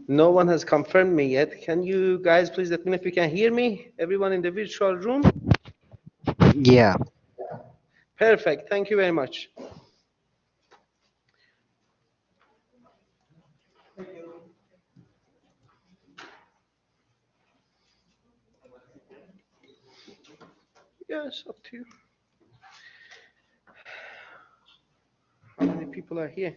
No one has confirmed me yet. Can you guys please let me know if you can hear me? Everyone in the virtual room? Yeah. Perfect. Thank you very much. Yes, up to you. How many people are here?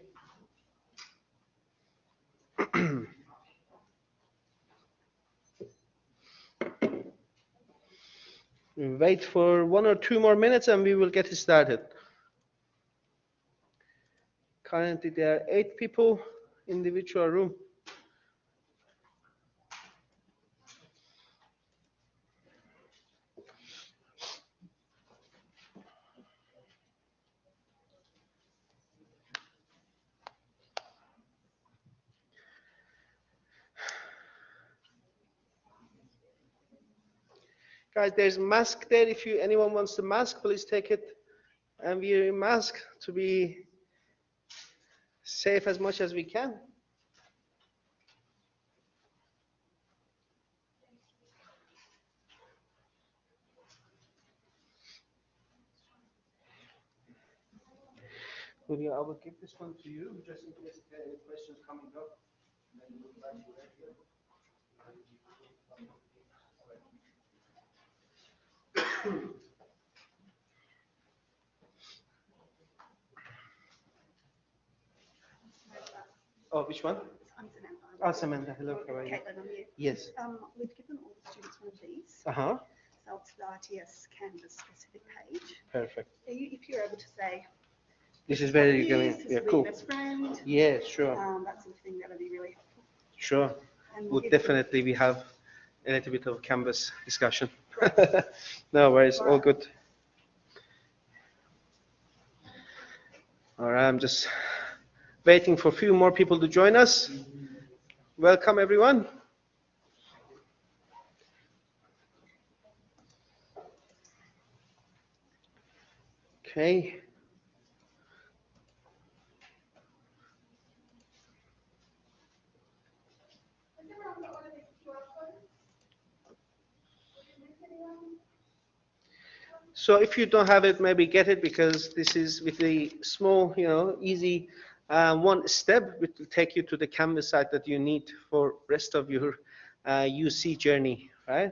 We'll wait for 1 or 2 more minutes and we will get started. Currently, there are 8 people in the virtual room. Guys, there's mask there. If anyone wants the mask, please take it and wear a mask to be safe as much as we can. Julia, I will give this one to you just in case there are any questions coming up. Oh, which one? I'm Samantha. Oh, Samantha. Hello, how are you? Caitlin, I'm here. Yes. We've given all the students one of these. Uh-huh. So it's the RTS Canvas specific page. Perfect. If you're able to say, This is where you're this going. is Yeah, your cool. best friend, Yeah, sure. that sort of thing, that'll be really helpful. Sure. And We'll give them- definitely we have a little bit of canvas discussion. Great. No worries, all Right. good. All right, I'm just waiting for a few more people to join us. Welcome, everyone. Okay. So if you don't have it, maybe get it because this is with the small, easy one step, which will take you to the canvas site that you need for rest of your UC journey, right?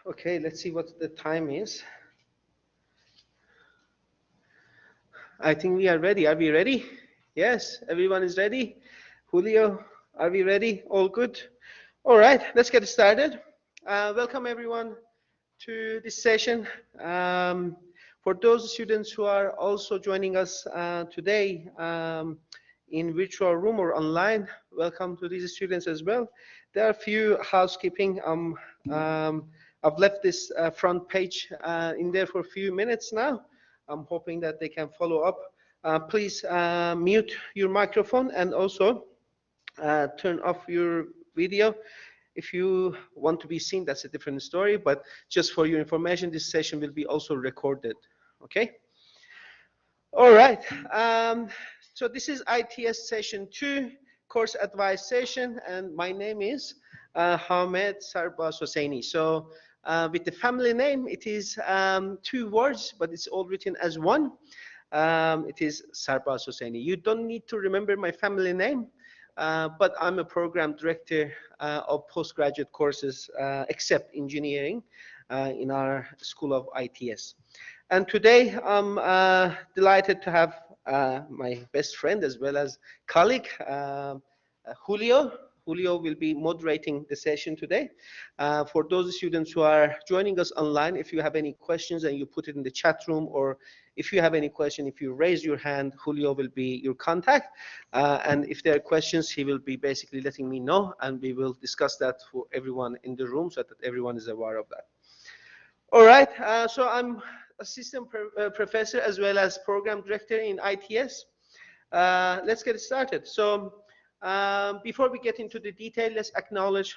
Okay, let's see what the time is. I think we are ready. Are we ready? Yes, everyone is ready. Julio, are we ready? All good? All right, let's get started. Welcome everyone to this session. For those students who are also joining us today in virtual room or online, welcome to these students as well. There are a few housekeeping. I've left this front page in there for a few minutes now. I'm hoping that they can follow up. Please mute your microphone and also turn off your video. If you want to be seen, that's a different story, but just for your information, this session will be also recorded, okay? All right, so this is ITS session 2, course advice session, and my name is Hamed Sarbaz Hosseini. So with the family name, it is 2 words, but it's all written as one. It is Sarbaz Hosseini. You don't need to remember my family name. But I'm a program director of postgraduate courses, except engineering, in our School of ITS. And today I'm delighted to have my best friend as well as colleague, Julio. Julio will be moderating the session today. For those students who are joining us online, if you have any questions and you put it in the chat room, or if you have any question, if you raise your hand, Julio will be your contact. And if there are questions, he will be basically letting me know, and we will discuss that for everyone in the room so that everyone is aware of that. All right, so I'm assistant professor as well as program director in ITS. Let's get started. So before we get into the detail, let's acknowledge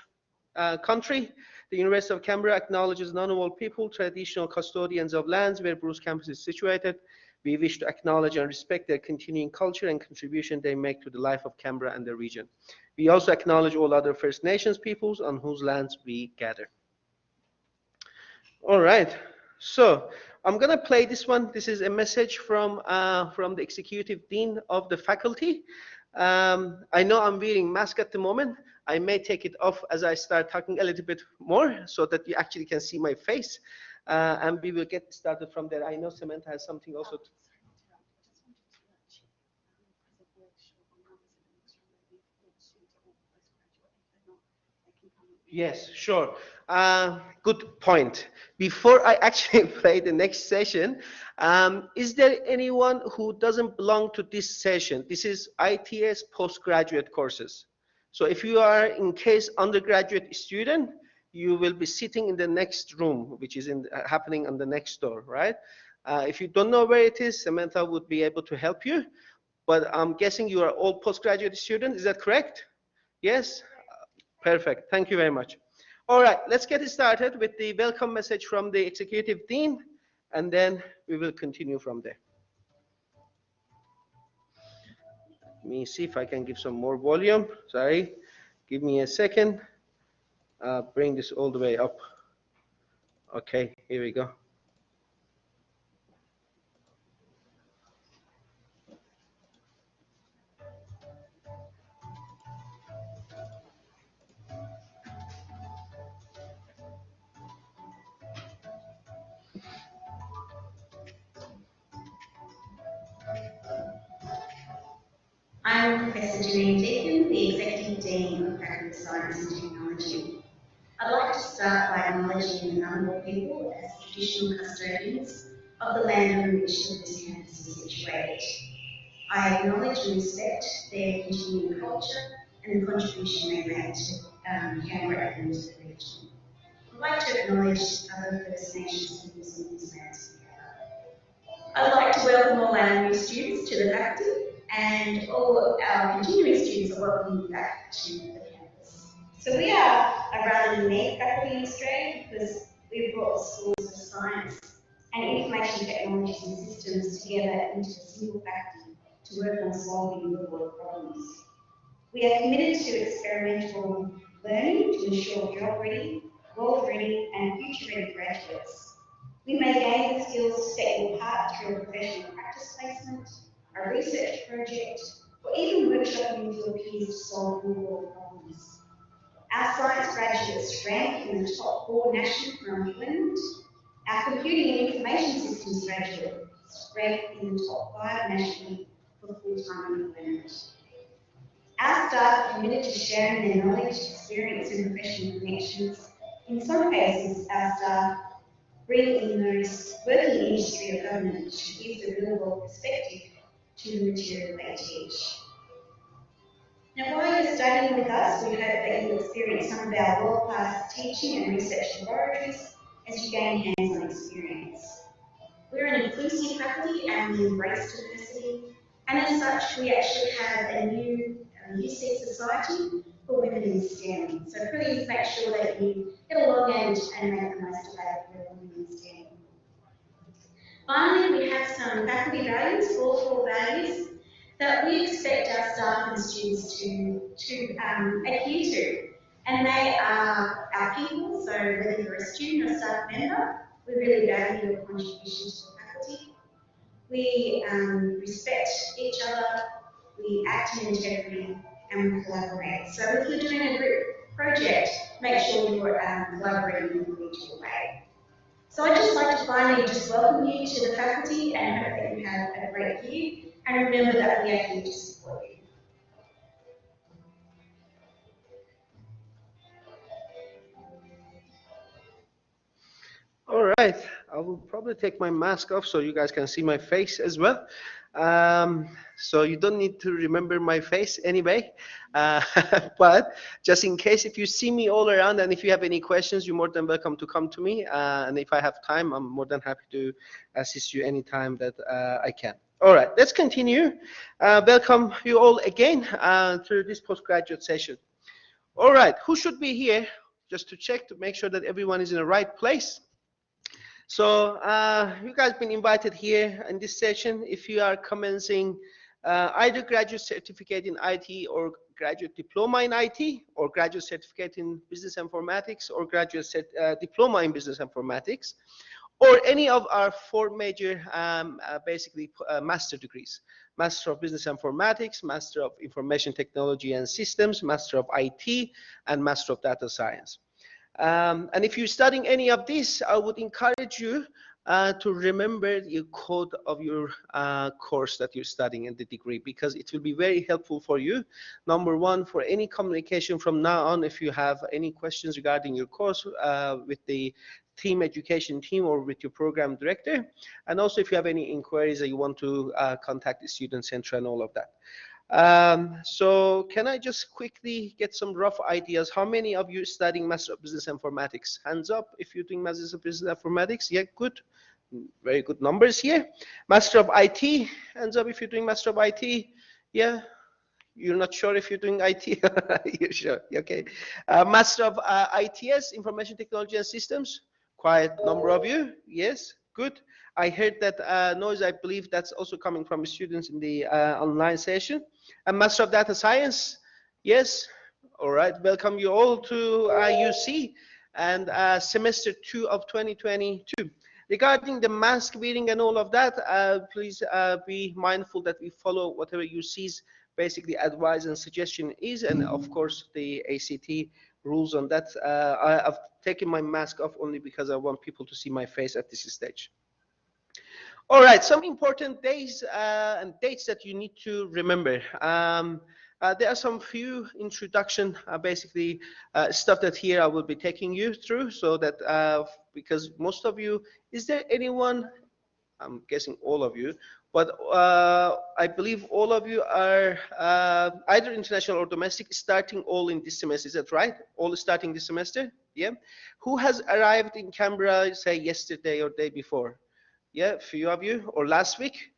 country. The University of Canberra acknowledges non-Awal people, traditional custodians of lands where Bruce campus is situated. We wish to acknowledge and respect their continuing culture and contribution they make to the life of Canberra and the region. We also acknowledge all other First Nations peoples on whose lands we gather. All right, so I'm gonna play this one. This is a message from the Executive Dean of the faculty. I know I'm wearing mask at the moment. I may take it off as I start talking a little bit more so that you actually can see my face. And we will get started from there. I know Samantha has something also. Yes, sure. Good point. Before I actually play the next session, is there anyone who doesn't belong to this session? This is ITS postgraduate courses. So if you are in case undergraduate student, you will be sitting in the next room, which is happening on the next door, right? If you don't know where it is, Samantha would be able to help you. But I'm guessing you are all postgraduate students. Is that correct? Yes? Perfect. Thank you very much. All right, let's get started with the welcome message from the Executive Dean, and then we will continue from there. Let me see if I can give some more volume. Sorry, give me a second. Bring this all the way up. Okay, here we go. I'm Professor Janine Deacon, the Executive Dean of Faculty of Science and Technology. I'd like to start by acknowledging the Ngunnawal people as traditional custodians of the land on which this campus is situated. I acknowledge and respect their continuing culture and the contribution they make to Canberra and to the region. I'd like to acknowledge other First Nations peoples in this landscape. I'd like to welcome all our new students to the faculty, and all our continuing students are welcome back to the campus. So we are a rather unique faculty in Australia because we've brought the schools of science and information technologies and systems together into a single faculty to work on solving real-world problems. We are committed to experimental learning to ensure job-ready, world-ready and future-ready graduates. We may gain the skills to set you apart through a professional practice placement, a research project, or even workshopping with your peers to solve real-world problems. Our science graduates rank in the top 4 nationally for employment. Our computing and information systems graduates rank in the top 5 nationally for full-time employment. Our staff are committed to sharing their knowledge, experience, and professional connections. In some cases, our staff bring in those working industry or government to give the real-world perspective to the material they teach. Now, while you're studying with us, we hope that you'll experience some of our world-class teaching and research laboratories as you gain hands-on experience. We're an inclusive faculty and we embrace diversity, and as such, we actually have a new UC Society for Women in STEM. So please make sure that you get along and make the most of our Women in STEM. Finally, we have some faculty values, 4 core values, that we expect our staff and students to adhere to. And they are our people, so whether you're a student or staff member, we really value your contribution to the faculty. We respect each other, we act in integrity, and we collaborate. So if you're doing a group project, make sure you're collaborating in a collegial way. So I'd just like to finally just welcome you to the faculty and hope that you have a great year. And remember that we are here to support you. All right, I will probably take my mask off so you guys can see my face as well. So you don't need to remember my face anyway, but just in case, if you see me all around and if you have any questions, you're more than welcome to come to me. And if I have time, I'm more than happy to assist you anytime that I can. All right, let's continue. Welcome you all again through this postgraduate session. All right, who should be here? Just to check to make sure that everyone is in the right place. So you guys been invited here in this session. If you are commencing either graduate certificate in IT or graduate diploma in IT or graduate certificate in business informatics or graduate diploma in business informatics, or any of our four major basically master degrees: Master of Business Informatics, Master of Information Technology and Systems, Master of IT, and Master of Data Science. And if you're studying any of these, I would encourage you to remember the code of your course that you're studying in the degree, because it will be very helpful for you. Number one, for any communication from now on, if you have any questions regarding your course with the team education team or with your program director, and also if you have any inquiries that you want to contact the student center and all of that. So can I just quickly get some rough ideas? How many of you studying Master of Business Informatics? Hands up if you're doing Master of Business Informatics. Yeah, good. Very good numbers here. Master of IT, hands up if you're doing Master of IT. Yeah, you're not sure if you're doing IT? You're sure, okay. Master of ITS, Information Technology and Systems. Quite a number of you, yes, good. I heard that noise. I believe that's also coming from students in the online session. And Master of Data Science, yes. All right, welcome you all to UC and semester 2 of 2022. Regarding the mask wearing and all of that, please be mindful that we follow whatever UC's basically advice and suggestion is, and of course the ACT rules on that. I've taken my mask off only because I want people to see my face at this stage. All right, some important days and dates that you need to remember. There are some few introduction, basically stuff that here I will be taking you through, so that because most of you, is there anyone, I'm guessing all of you, but I believe all of you are either international or domestic, starting all in this semester. Is that right? All starting this semester? Yeah. Who has arrived in Canberra, say yesterday or day before? Yeah, a few of you, or last week?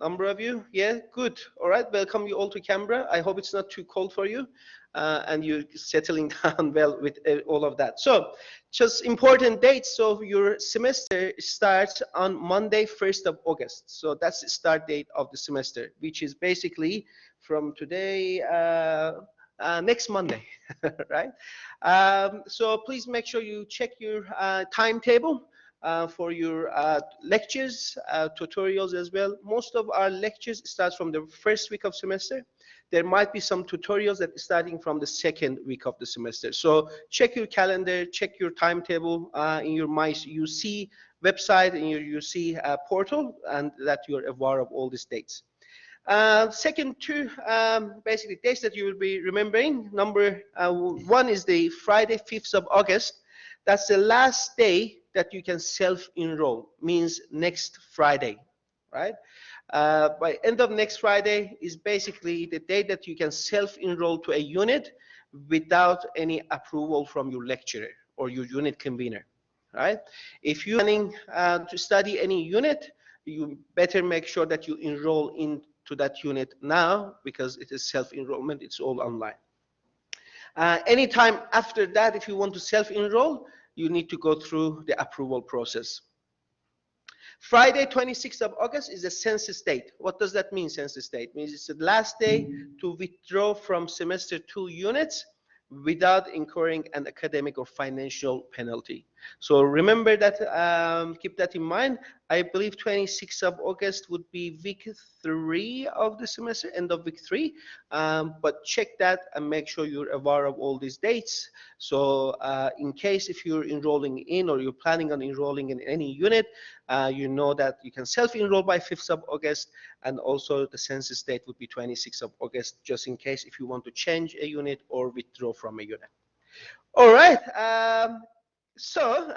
Number of you? Yeah, good. All right, welcome you all to Canberra. I hope it's not too cold for you and you're settling down well with all of that. So just important dates. So your semester starts on Monday, 1st of August. So that's the start date of the semester, which is basically from today, next Monday, right? So please make sure you check your timetable. For your lectures, tutorials as well. Most of our lectures start from the first week of semester. There might be some tutorials that are starting from the second week of the semester. So check your calendar, check your timetable in your MyUC website, in your UC portal, and that you're aware of all these dates. Second two basically dates that you will be remembering. Number one is the Friday, 5th of August. That's the last day that you can self-enroll, means next Friday, right? By end of next Friday is basically the day that you can self-enroll to a unit without any approval from your lecturer or your unit convener, right? If you're planning to study any unit, you better make sure that you enroll into that unit now, because it is self-enrollment, it's all online. Anytime after that, if you want to self-enroll, you need to go through the approval process. Friday, 26th of August is the census date. What does that mean, census date? It means it's the last day to withdraw from semester 2 units without incurring an academic or financial penalty. So remember that, keep that in mind. I believe 26th of August would be week 3 of the semester, end of week 3. But check that and make sure you're aware of all these dates. So in case if you're enrolling in or you're planning on enrolling in any unit, you know that you can self-enroll by 5th of August, and also the census date would be 26th of August, just in case if you want to change a unit or withdraw from a unit. All right. So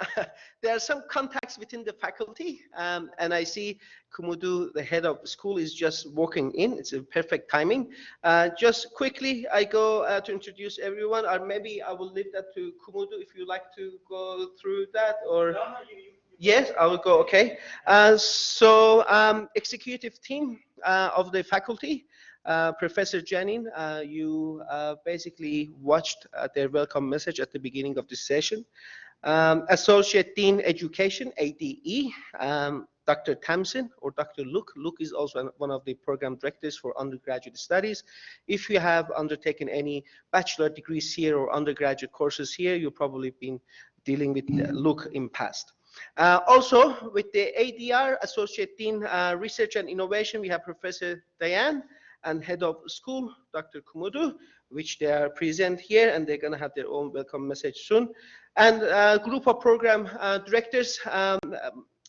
there are some contacts within the faculty, and I see Kumudu, the head of school, is just walking in. It's a perfect timing. Just quickly, I go to introduce everyone, or maybe I will leave that to Kumudu if you like to go through that, or no, yes, I will go. Okay. So executive team of the faculty. Professor Janin, you basically watched their welcome message at the beginning of this session. Associate Dean Education, ADE, Dr. Tamsin or Dr. Luke. Luke is also one of the program directors for undergraduate studies. If you have undertaken any bachelor degrees here or undergraduate courses here, you've probably been dealing with Luke in past. Also, with the ADR, Associate Dean Research and Innovation, we have Professor Diane and Head of School, Dr. Kumudu, which they are present here, and they're going to have their own welcome message soon. And a group of program directors.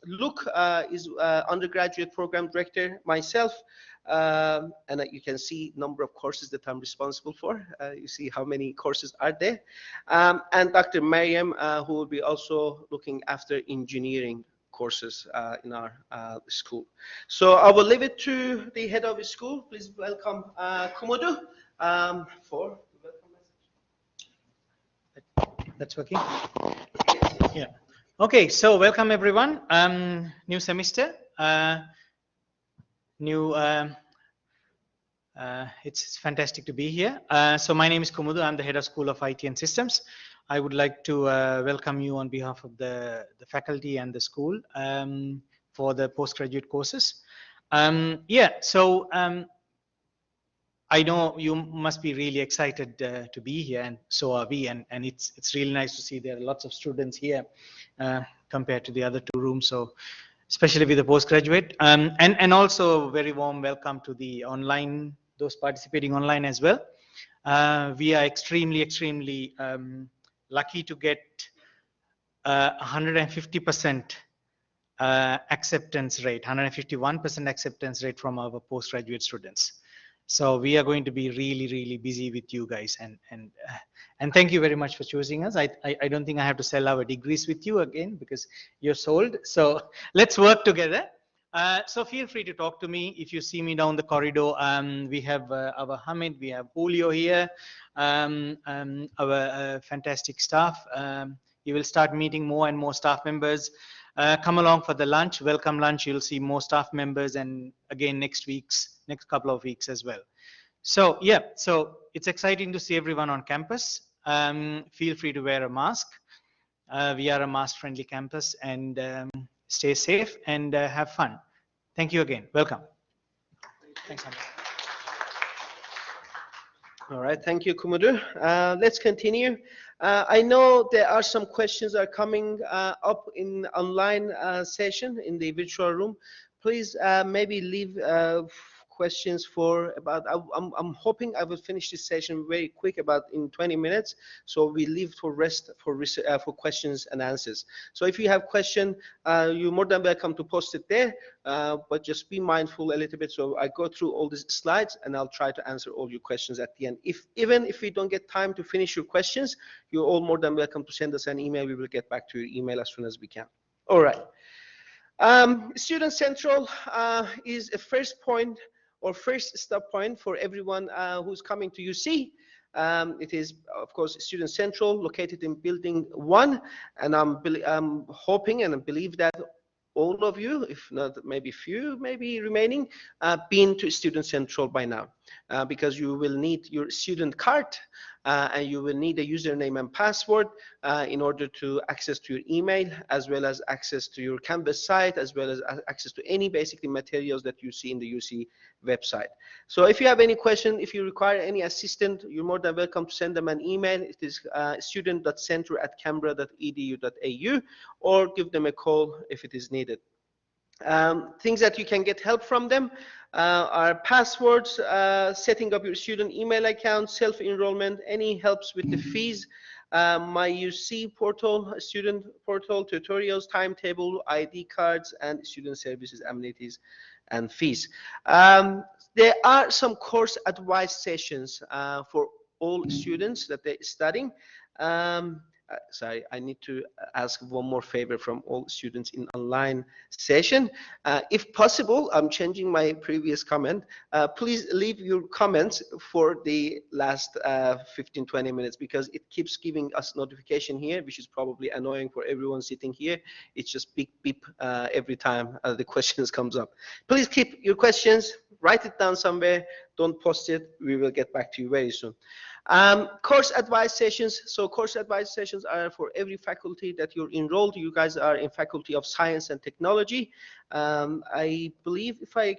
Luke is undergraduate program director, myself, and you can see number of courses that I'm responsible for. You see how many courses are there. And Dr. Mariam, who will be also looking after engineering courses in our school. So I will leave it to the head of the school. Please welcome Komodo for the welcome message. That's working? Yeah. Okay, so welcome everyone. New semester, it's fantastic to be here. So my name is Kumudu. I'm the head of School of IT and Systems. I would like to welcome you on behalf of the faculty and the school for the postgraduate courses. I know you must be really excited to be here, and so are we. And it's really nice to see there are lots of students here compared to the other two rooms. So especially with the postgraduate, and also very warm welcome to the online, those participating online as well. We are extremely lucky to get 150% acceptance rate, 151% acceptance rate from our postgraduate students. So we are going to be really busy with you guys, and thank you very much for choosing us. I don't think I have to sell our degrees with you again because you're sold. So let's work together. So feel free to talk to me if you see me down the corridor. We have our Hamid, we have Julio here, our fantastic staff. You will start meeting more and more staff members. Come along for the lunch, welcome lunch. You'll see more staff members, and again next couple of weeks as well. So yeah, so it's exciting to see everyone on campus. Feel free to wear a mask. We are a mask-friendly campus, and stay safe and have fun. Thank you again. Welcome. Thanks, Hamid. All right, thank you, Kumudu. Let's continue. I know there are some questions are coming up in online session in the virtual room. Please maybe leave questions for about, I'm hoping I will finish this session very quick, about in 20 minutes. So we leave for rest for questions and answers. So if you have question, you're more than welcome to post it there, but just be mindful a little bit. So I go through all these slides and I'll try to answer all your questions at the end. Even if we don't get time to finish your questions, you're all more than welcome to send us an email. We will get back to your email as soon as we can. All right. Student Central is a first point or first stop point for everyone who's coming to UC. It is, of course, Student Central, located in Building 1, and I'm hoping and I believe that all of you, if not maybe few, maybe remaining, been to Student Central by now, because you will need your student card and you will need a username and password in order to access to your email, as well as access to your Canvas site, as well as access to any basically materials that you see in the UC website. So if you have any question, if you require any assistance, you're more than welcome to send them an email. It is student.center@canberra.edu.au, or give them a call if it is needed. Things that you can get help from them are passwords, setting up your student email account, self-enrollment, any helps with the fees, my UC portal, student portal, tutorials, timetable, ID cards, and student services, amenities, and fees. There are some course advice sessions for all students that they're studying. Sorry, I need to ask one more favor from all students in online session. If possible, I'm changing my previous comment. Please leave your comments for the last 15-20 minutes, because it keeps giving us notification here, which is probably annoying for everyone sitting here. It's just beep beep every time the questions comes up. Please keep your questions, write it down somewhere, don't post it. We will get back to you very soon. Course advice sessions. So course advice sessions are for every faculty that you're enrolled. You guys are in Faculty of Science and Technology. I believe if I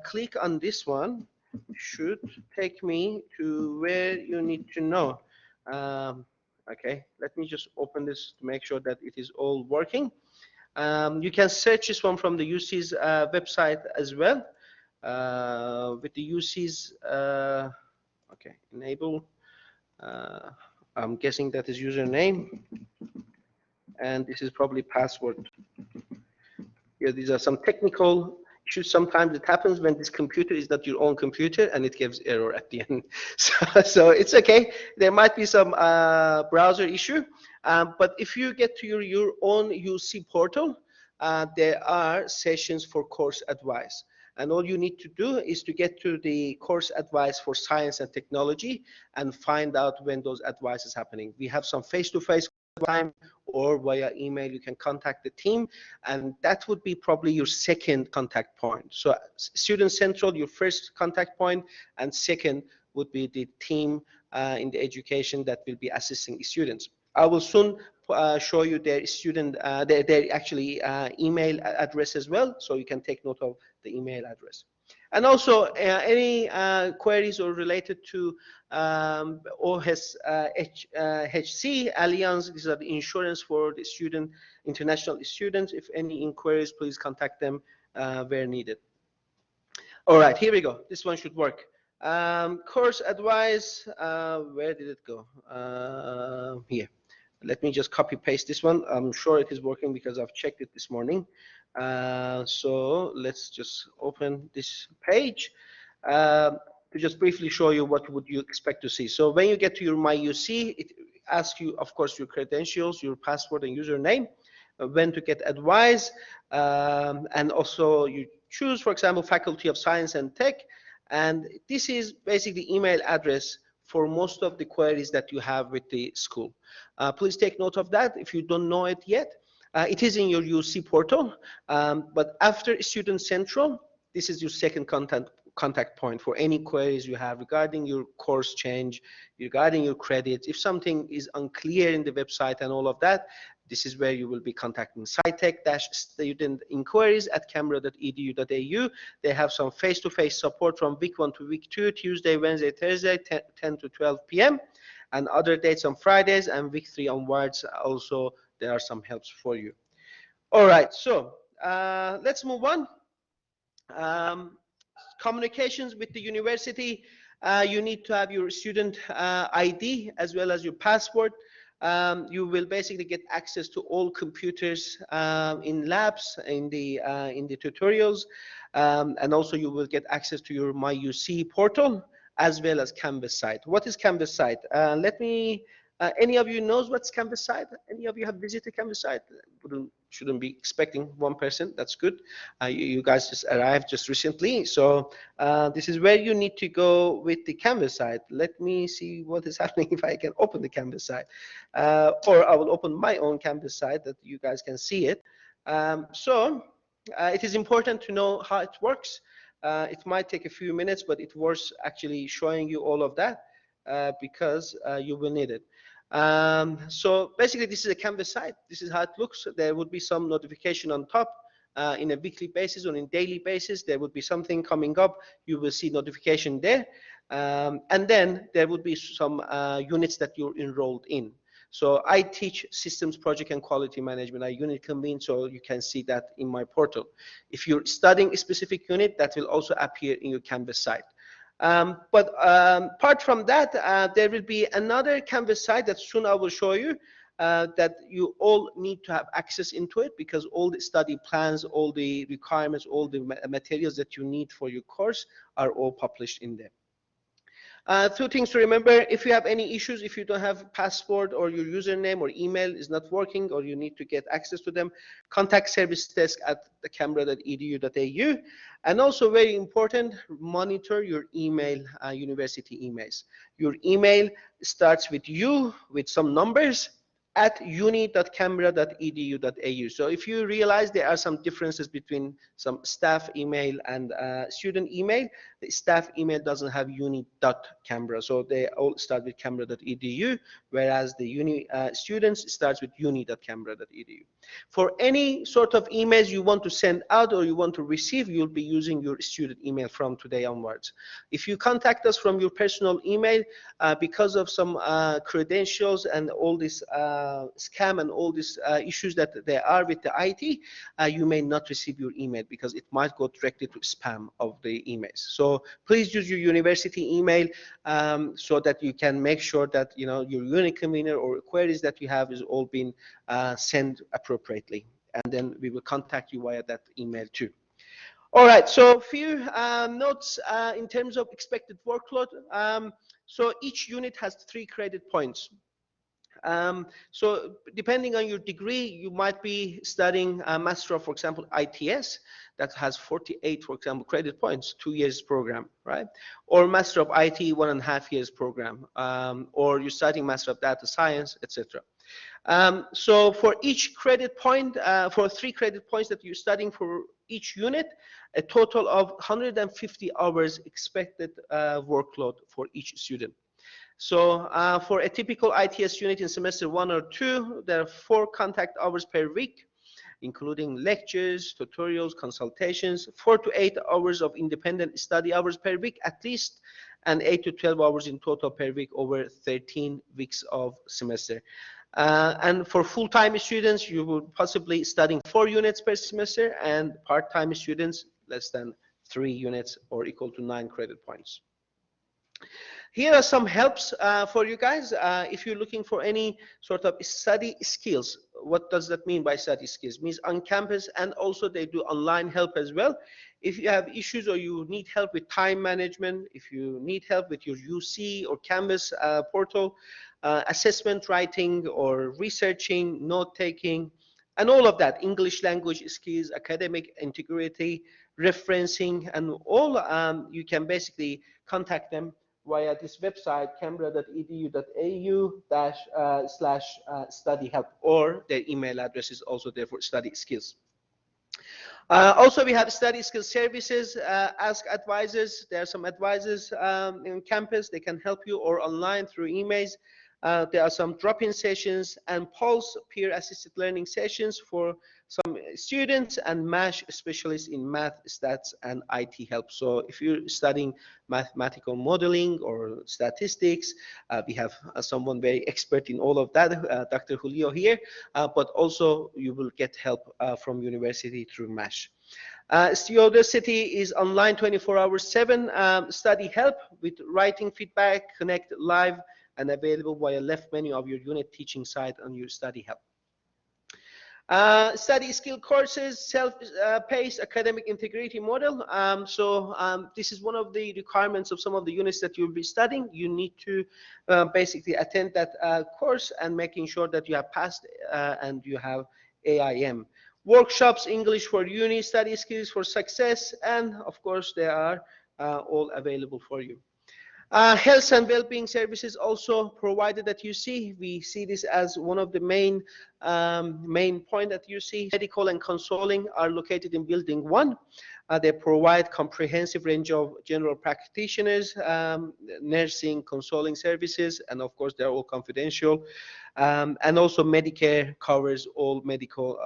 click on this one, should take me to where you need to know. Okay, let me just open this to make sure that it is all working. You can search this one from the UC's website as well. With the UC's, okay, enable. I'm guessing that is username, and this is probably password. Yeah, these are some technical issues. Sometimes it happens when this computer is not your own computer and it gives error at the end. So it's okay. There might be some browser issue, but if you get to your own UC portal, there are sessions for course advice. And all you need to do is to get to the course advice for science and technology and find out when those advice is happening. We have some face-to-face time, or via email you can contact the team, and that would be probably your second contact point. So Student Central, your first contact point, and second would be the team in the education that will be assisting students. I will soon show you their student, their actually email address as well, so you can take note of the email address. And also any queries or related to OSHC Alliance, these are the insurance for the student, international students. If any inquiries, please contact them where needed. All right, here we go. This one should work. Course advice, where did it go? Here. Let me just copy paste this one. I'm sure it is working because I've checked it this morning. So let's just open this page to just briefly show you what would you expect to see. So when you get to your My UC, it asks you, of course, your credentials, your password and username, when to get advice, and also you choose, for example, Faculty of Science and Tech, and this is basically email address for most of the queries that you have with the school. Please take note of that if you don't know it yet. It is in your UC portal, but after Student Central, this is your second contact point for any queries you have regarding your course change, regarding your credits. If something is unclear in the website and all of that, this is where you will be contacting SciTech-student inquiries at canberra.edu.au. They have some face-to-face support from week 1 to week 2, Tuesday, Wednesday, Thursday, 10 to 12 p.m. and other dates on Fridays, and week 3 onwards also there are some helps for you. All right, so let's move on. Communications with the university, you need to have your student ID as well as your passport. You will basically get access to all computers in labs, in the tutorials, and also you will get access to your My UC portal as well as Canvas site. What is Canvas site? Let me. Any of you knows what's Canvas site? Any of you have visited Canvas site? Shouldn't be expecting one person. That's good. You guys just arrived just recently, so this is where you need to go with the Canvas site. Let me see what is happening if I can open the Canvas site, or I will open my own Canvas site that you guys can see it. It is important to know how it works. It might take a few minutes, but it's worth actually showing you all of that because you will need it. So basically this is a Canvas site. This is how it looks. There would be some notification on top in a weekly basis or in daily basis. There would be something coming up. You will see notification there. And then there would be some units that you're enrolled in. So I teach systems, project and quality management. I unit convene, so you can see that in my portal. If you're studying a specific unit, that will also appear in your Canvas site. But apart from that, there will be another Canvas site that soon I will show you that you all need to have access into it, because all the study plans, all the requirements, all the materials that you need for your course are all published in there. Two things to remember: if you have any issues, if you don't have passport or your username or email is not working, or you need to get access to them, contact service desk at the canberra.edu.au. And also very important, monitor your email, university emails. Your email starts with you with some numbers, at uni.canberra.edu.au. So if you realize there are some differences between some staff email and student email, the staff email doesn't have uni.canberra, so they all start with canberra.edu, whereas the uni students starts with uni.canberra.edu. For any sort of emails you want to send out or you want to receive, you'll be using your student email from today onwards. If you contact us from your personal email, because of some credentials and all this scam and all these issues that there are with the IT, you may not receive your email because it might go directly to spam of the emails. So please use your university email so that you can make sure that your unique convener or queries that you have is all being sent appropriately, and then we will contact you via that email too. All right, so a few notes in terms of expected workload. So each unit has 3 credit points. So depending on your degree, you might be studying a Master of, for example, ITS that has 48, for example, credit points, 2 years program, right? Or Master of IT, 1.5 years program, or you're studying Master of Data Science, etc. So for each credit point, for 3 credit points that you're studying for each unit, a total of 150 hours expected workload for each student. So for a typical ITS unit in semester 1 or 2, there are 4 contact hours per week, including lectures, tutorials, consultations, 4 to 8 hours of independent study hours per week at least, and 8 to 12 hours in total per week over 13 weeks of semester. And for full-time students, you will possibly studying 4 units per semester, and part-time students less than 3 units or equal to 9 credit points. Here are some helps for you guys if you're looking for any sort of study skills. What does that mean by study skills? It means on campus, and also they do online help as well. If you have issues or you need help with time management, if you need help with your UC or Canvas portal, assessment writing or researching, note-taking, and all of that, English language skills, academic integrity, referencing, and all, you can basically contact them via this website, canberra.edu.au/study help, or their email address is also there for study skills. Also, we have study skills services, ask advisors. There are some advisors in campus. They can help you, or online through emails. There are some drop-in sessions and pulse peer-assisted learning sessions for some students, and MASH specialists in math, stats, and IT help. So if you're studying mathematical modeling or statistics, we have someone very expert in all of that, Dr. Julio here, but also you will get help from university through MASH. City is online 24/7 study help with writing feedback, connect live, and available via left menu of your unit teaching site on your study help. Study skill courses, self-paced academic integrity model. This is one of the requirements of some of the units that you'll be studying. You need to basically attend that course and making sure that you have passed and you have AIM. Workshops, English for uni, study skills for success, and of course they are all available for you. Health and well-being services also provided at UC. We see this as one of the main point at UC. Medical and consulting are located in building 1. They provide comprehensive range of general practitioners, nursing, consulting services, and of course they're all confidential. And also Medicare covers all medical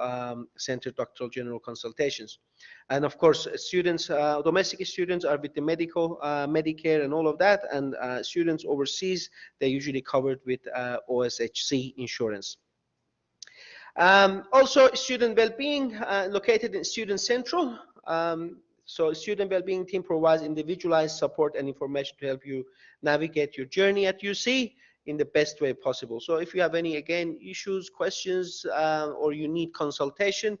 center doctoral general consultations. And of course, students, domestic students are with the medical, Medicare and all of that, and students overseas, they're usually covered with OSHC insurance. Also, student well-being located in Student Central. So student well-being team provides individualized support and information to help you navigate your journey at UC in the best way possible. So if you have any, again, issues, questions, or you need consultation,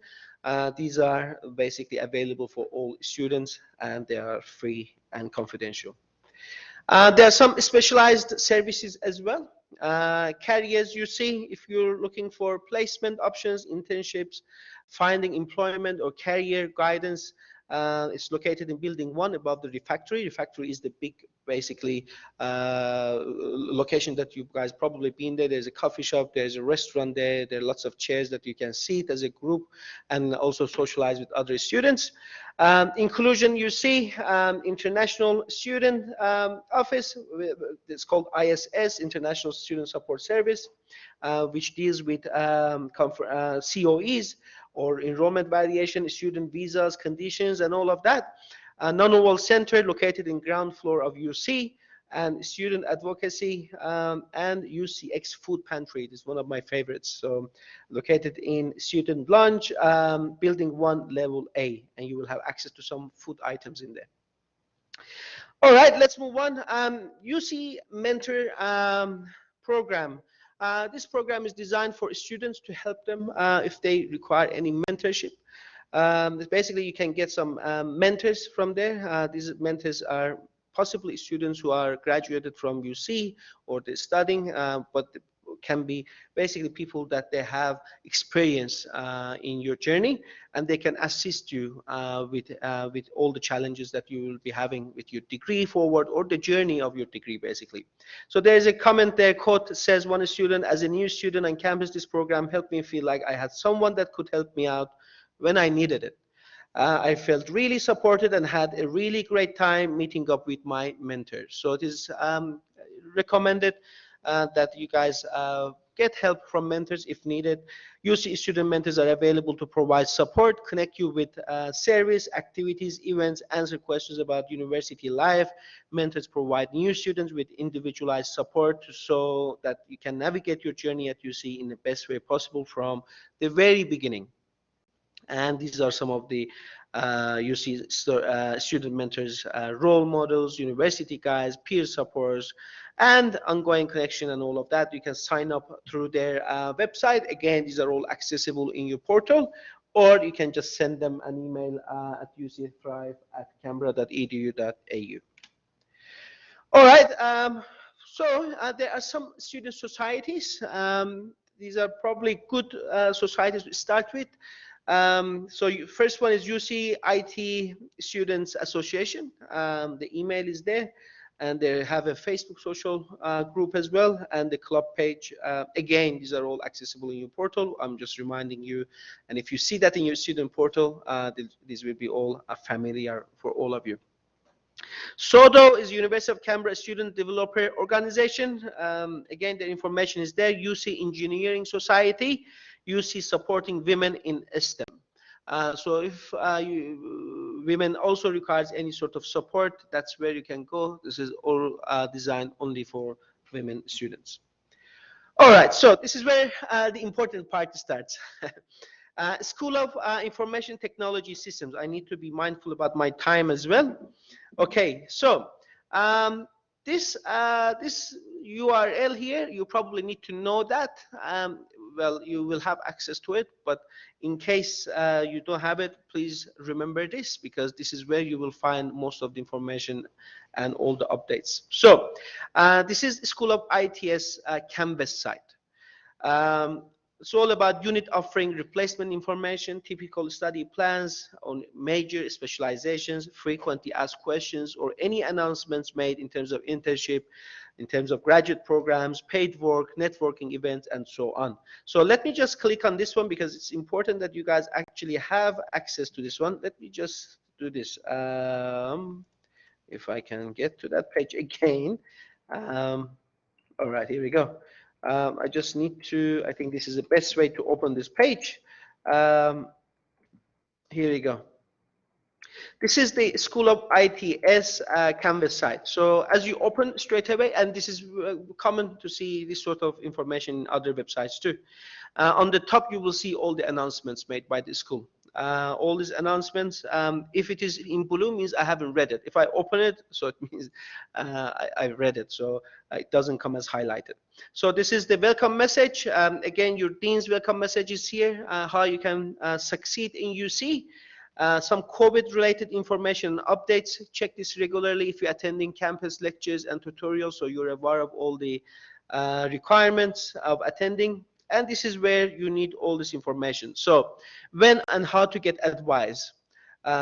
these are basically available for all students, and they are free and confidential. There are some specialized services as well. Careers, you see, if you're looking for placement options, internships, finding employment or career guidance, It's located in building 1 above the refectory. Refectory is the big, basically, location that you guys probably been there. There's a coffee shop, there's a restaurant there, there are lots of chairs that you can sit as a group and also socialize with other students. Inclusion, you see, International Student Office, it's called ISS, International Student Support Service, which deals with COEs, or enrollment variation, student visas, conditions, and all of that. Non-oval center located in ground floor of UC, and student advocacy, and UCX food pantry. It is one of my favorites. So located in student lounge, building 1, level A, and you will have access to some food items in there. All right, let's move on. UC mentor program. This program is designed for students to help them if they require any mentorship. Basically, you can get some mentors from there. These mentors are possibly students who are graduated from UC or they're studying, but can be basically people that they have experience in your journey, and they can assist you with all the challenges that you will be having with your degree forward, or the journey of your degree, basically. So there's a comment there, quote says, one student, as a new student on campus, this program helped me feel like I had someone that could help me out when I needed it. I felt really supported and had a really great time meeting up with my mentor. So it is recommended that you guys get help from mentors if needed. UC student mentors are available to provide support, connect you with service, activities, events, answer questions about university life. Mentors provide new students with individualized support so that you can navigate your journey at UC in the best way possible from the very beginning. And these are some of the UC student mentors, role models, university guys, peer supports, and ongoing connection and all of that. You can sign up through their website. Again, these are all accessible in your portal, or you can just send them an email at ucthrive@canberra.edu.au. All right, so there are some student societies. These are probably good societies to start with. First one is UC IT Students Association. The email is there, and they have a Facebook social group as well, and the club page. Again, these are all accessible in your portal. I'm just reminding you, and if you see that in your student portal, these will be all familiar for all of you. SODO is University of Canberra Student Developer Organization. Again, the information is there. UC Engineering Society, UC Supporting Women in STEM. So if women also requires any sort of support, that's where you can go. This is all designed only for women students. All right, so this is where the important part starts. School of Information Technology Systems. I need to be mindful about my time as well. Okay, so this URL here, you probably need to know that. Well, you will have access to it, but in case you don't have it, please remember this, because this is where you will find most of the information and all the updates. So this is School of ITS Canvas site. It's all about unit offering replacement information, typical study plans on major specializations, frequently asked questions, or any announcements made in terms of internship, in terms of graduate programs, paid work, networking events, and so on. So let me just click on this one, because it's important that you guys actually have access to this one. Let me just do this. If I can get to that page again. All right, here we go. I just need to, I think this is the best way to open this page. Here we go. This is the School of ITS Canvas site. So as you open straight away, and this is common to see this sort of information in other websites too. On the top, you will see all the announcements made by the school. All these announcements, if it is in blue, means I haven't read it. If I open it, so it means I've read it, so it doesn't come as highlighted. So this is the welcome message. Again, your dean's welcome message is here, how you can succeed in UC. Some COVID-related information and updates. Check this regularly if you're attending campus lectures and tutorials, so you're aware of all the requirements of attending. And this is where you need all this information. So when and how to get advice.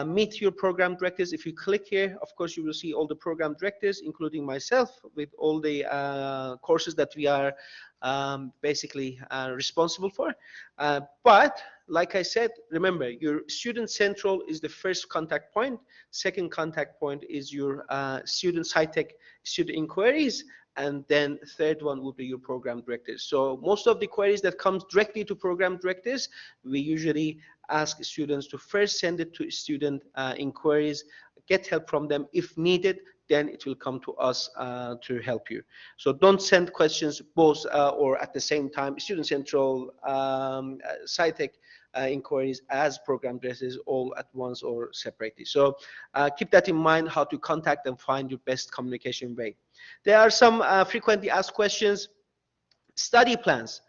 meet your program directors. If you click here, of course, you will see all the program directors, including myself, with all the courses that we are basically responsible for. But like I said, remember, your Student Central is the first contact point. Second contact point is your student SciTech student inquiries. And then third one will be your program directors. So most of the queries that comes directly to program directors, we usually ask students to first send it to student inquiries, get help from them if needed, then it will come to us to help you. So don't send questions both or at the same time, Student Central, SciTech inquiries as program directors all at once or separately. So keep that in mind, how to contact and find your best communication way. There are some frequently asked questions. Study plans.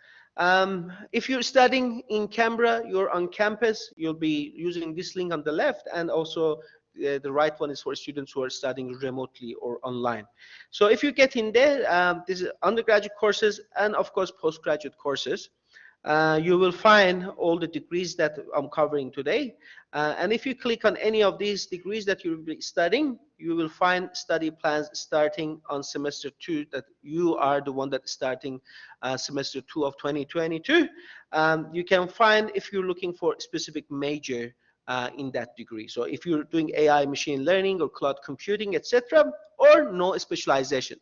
If you're studying in Canberra, you're on campus, you'll be using this link on the left, and also the right one is for students who are studying remotely or online. So if you get in there, this is undergraduate courses and of course postgraduate courses. You will find all the degrees that I'm covering today. And if you click on any of these degrees that you'll be studying, you will find study plans starting on semester 2, that you are the one that's starting semester 2 of 2022. You can find if you're looking for a specific major in that degree. So if you're doing AI, machine learning, or cloud computing, etc., or no specialization.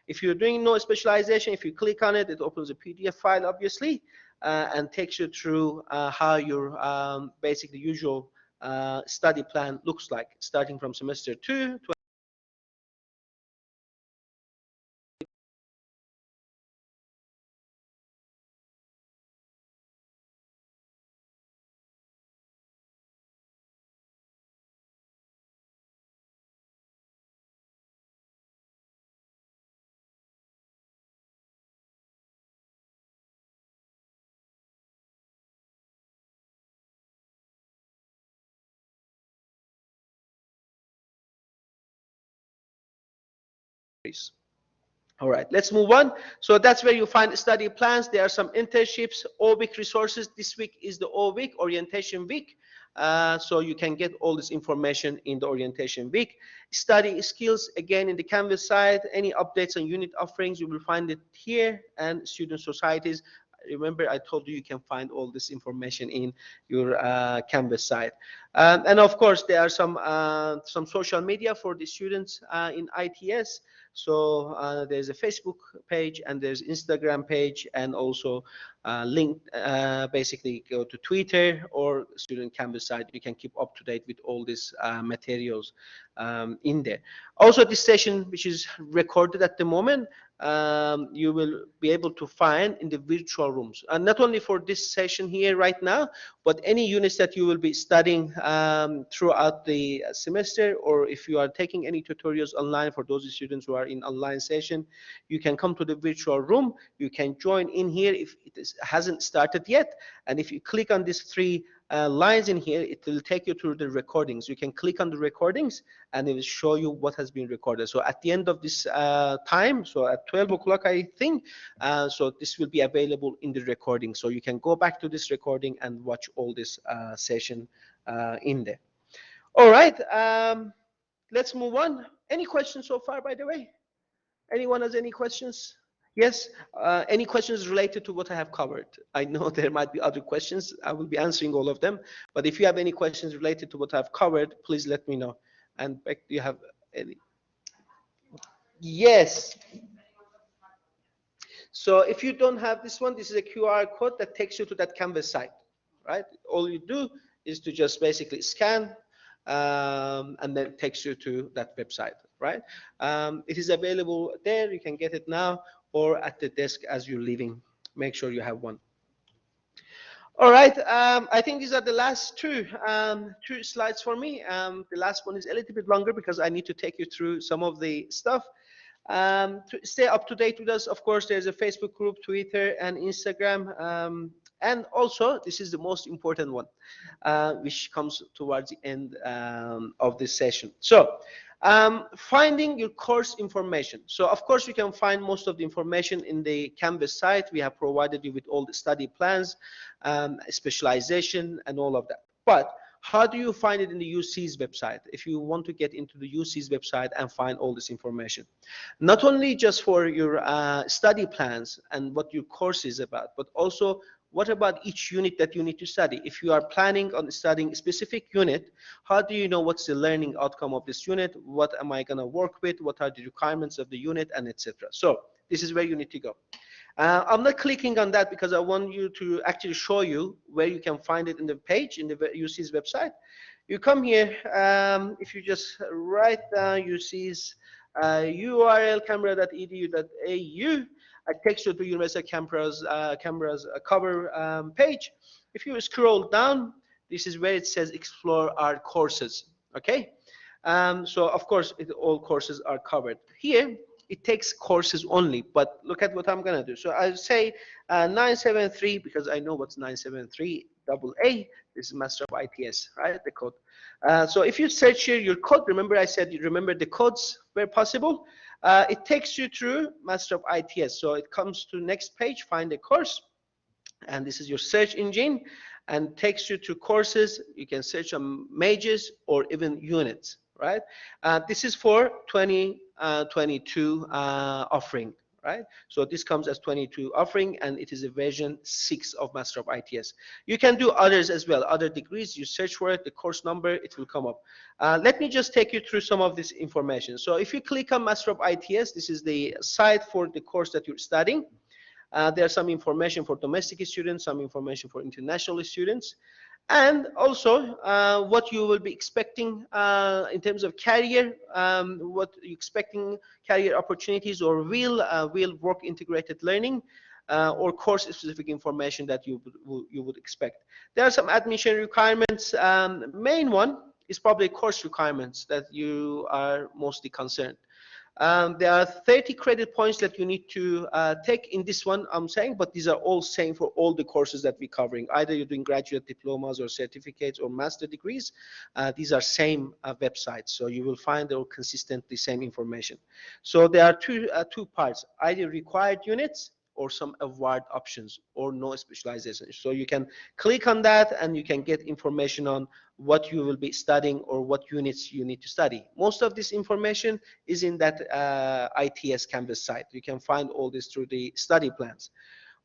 If you're doing no specialization, if you click on it, it opens a PDF file, obviously, and takes you through how your basically usual study plan looks like, starting from semester 2 to All right, let's move on. So that's where you find study plans. There are some internships, O-week resources. This week is the O-week, orientation week. So you can get all this information in the orientation week. Study skills, again, in the Canvas side. Any updates on unit offerings, you will find it here. And student societies. Remember, I told you you can find all this information in your Canvas site. And of course, there are some social media for the students in ITS. So there's a Facebook page and there's Instagram page, and also link, basically go to Twitter or student Canvas site. You can keep up to date with all these materials in there. Also, this session, which is recorded at the moment, you will be able to find in the virtual rooms, and not only for this session here right now, but any units that you will be studying throughout the semester, or if you are taking any tutorials online for those students who are in online session, you can come to the virtual room. You can join in here if it hasn't started yet, and if you click on these three lines in here, it will take you to the recordings. You can click on the recordings and it will show you what has been recorded. So at the end of this time, so at 12 o'clock, I think, so this will be available in the recording. So you can go back to this recording and watch all this session in there. All right, let's move on. Any questions so far, by the way? Anyone has any questions? Yes, any questions related to what I have covered? I know there might be other questions. I will be answering all of them. But if you have any questions related to what I've covered, please let me know. And Beck, do you have any? Yes. So if you don't have this one, this is a QR code that takes you to that Canvas site, right? All you do is to just basically scan, and then it takes you to that website, right? It is available there. You can get it now, or at the desk as you're leaving. Make sure you have one. All right, I think these are the last two slides for me. The last one is a little bit longer because I need to take you through some of the stuff. To stay up to date with us, of course, there's a Facebook group, Twitter, and Instagram. And also, this is the most important one, which comes towards the end of this session. So, finding your course information. So of course you can find most of the information in the Canvas site. We have provided you with all the study plans, specialization, and all of that. But How do you find it in the UC's website? If you want to get into the UC's website and find all this information, not only just for your study plans and what your course is about, but also what about each unit that you need to study? If you are planning on studying a specific unit, how do you know what's the learning outcome of this unit? What am I going to work with? What are the requirements of the unit, and etc. So this is where you need to go. I'm not clicking on that because I want you to actually show you where you can find it in the page in the UC's website. You come here, if you just write down UC's URL canberra.edu.au, it takes you to University of Canberra's cover page. If you scroll down, this is where it says explore our courses. Okay, so of course all courses are covered here. It takes courses only, but look at what I'm going to do. So I'll say 973 because I know what's 973 AA. This is Master of ITS, right? The code. So if you search here your code, remember I said you remember the codes where possible. It takes you through Master of ITS. So it comes to next page, find a course, and this is your search engine, and takes you to courses. You can search on majors or even units, right? This is for 2022 offering, right? So this comes as 22 offering, and it is a version 6 of Master of ITS. You can do others as well, other degrees. You search for it, the course number, it will come up. Let me just take you through some of this information. So if you click on Master of ITS, this is the site for the course that you're studying. There's some information for domestic students, some information for international students, and also what you will be expecting in terms of career, what you're expecting career opportunities or real work integrated learning, or course specific information that you would expect. There are some admission requirements. Main one is probably course requirements that you are mostly concerned. There are 30 credit points that you need to take in this one, I'm saying, but these are all same for all the courses that we're covering. Either you're doing graduate diplomas or certificates or master degrees, these are same websites. So you will find they're consistently same information. So there are two parts, either required units or some award options or no specialization. So you can click on that and you can get information on what you will be studying or what units you need to study. Most of this information is in that ITS Canvas site. You can find all this through the study plans.